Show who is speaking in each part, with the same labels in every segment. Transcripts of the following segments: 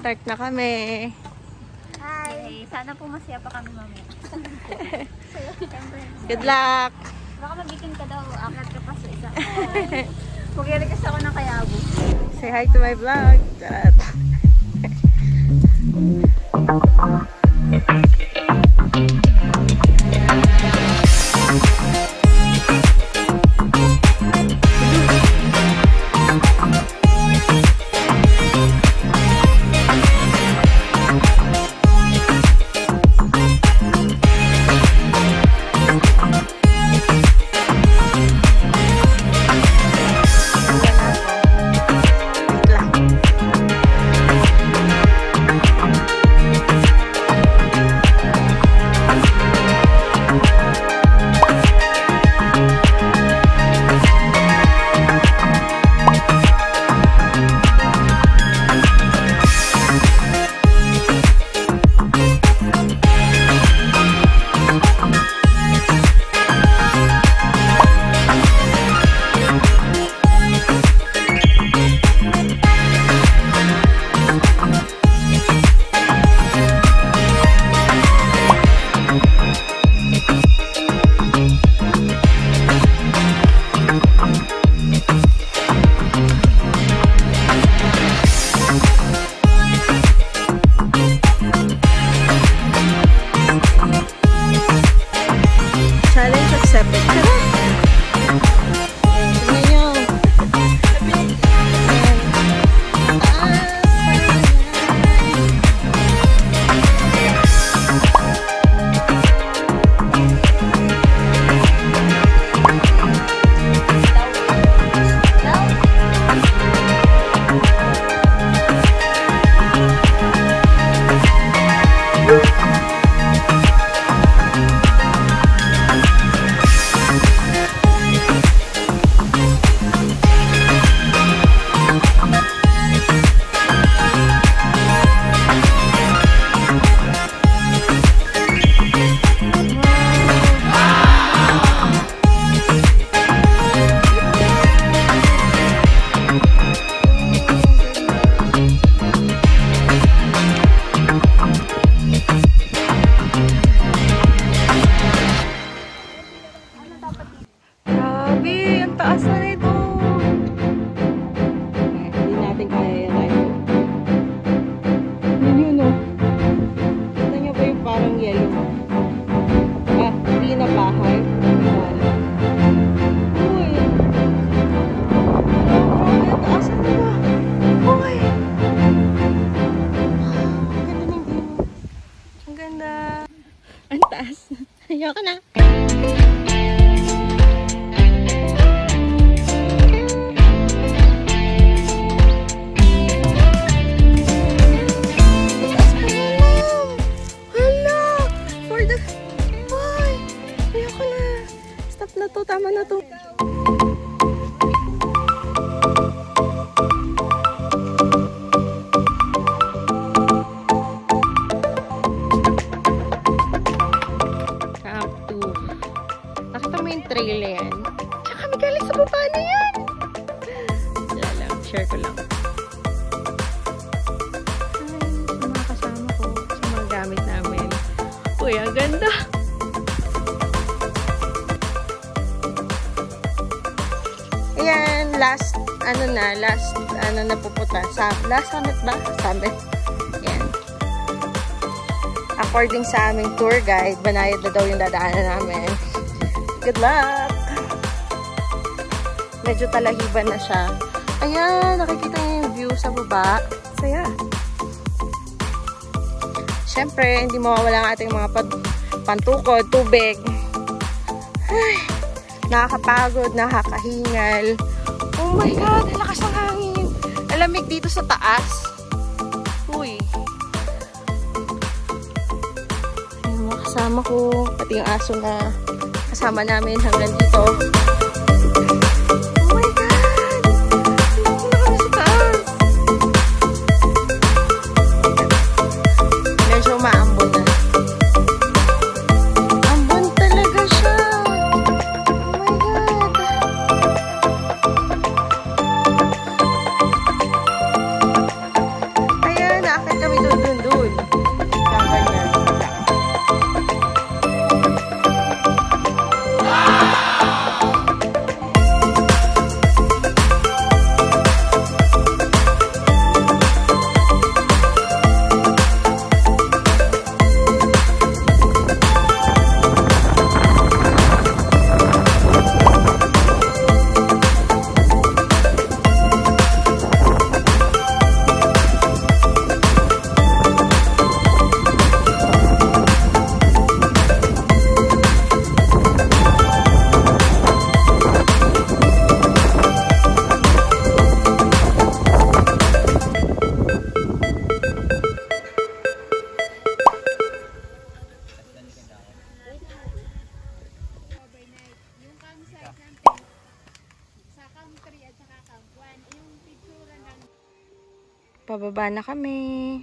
Speaker 1: Start na kami.
Speaker 2: Hi! Sana po masaya pa kami mamaya.
Speaker 1: Good luck!
Speaker 2: Baka mabitin ka daw. Aklat ka pa sa isa. Pag-iari kasi ako ng kayabo.
Speaker 1: Say hi to my vlog. Ayoko na. Hala! For the... Boy! Ayoko na. Stop na to. Tama na to. Trail na yan. Tsaka kami galing sa baba na yan. Wala lang. Share ko lang. Ay, sa mga kasama ko. Sa mga gamit namin. Uy, ang ganda. Ayan, last na pupunta. Last summit ba? Summit. Ayan. According sa aming tour guide, banayad na daw yung dadaanan namin. Good luck! Medyo talahiban na siya. Ayan, nakikita niyo yung view sa baba. Saya. Siyempre, hindi mawawala ang ating mga pantukod, tubig. Ay, nakakapagod, nakakahingal. Oh my God, ang lakas ng hangin. Alamig dito sa taas. Uy. Yung mga kasama ko, pati yung aso na kasama namin hanggang dito. Oh my God! Hindi na kami sa taas. Medyo maambon na. Ambon talaga siya. Oh my God! Ayan, nakakit Pababa na kami.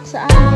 Speaker 1: Sa